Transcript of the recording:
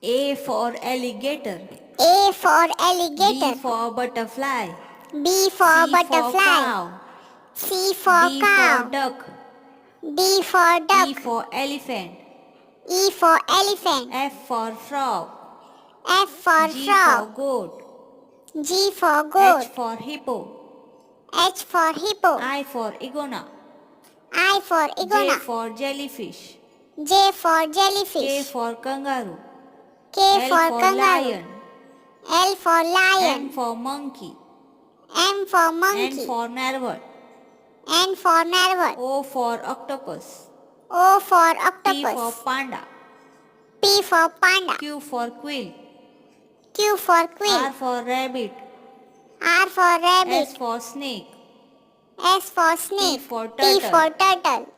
A for alligator. A for alligator. B for butterfly. B for C for butterfly. cow. C for D for cow. duck. D for E duck. for elephant. E for elephant. F for frog. F for G for frog. goat. G for H goat. for hippo. H for hippo. I for iguana. I for J iguana. for jellyfish. J for K jellyfish. for kangaroo. K L for for kangaroo. lion. L for lion. M for monkey. M for N monkey. for narwhal. N for narwhal. O for octopus. O for P for octopus. panda. P for panda. Q for quail. Q for quail. R for rabbit. R for rabbit. S for snake. S for T snake. for T turtle. for turtle.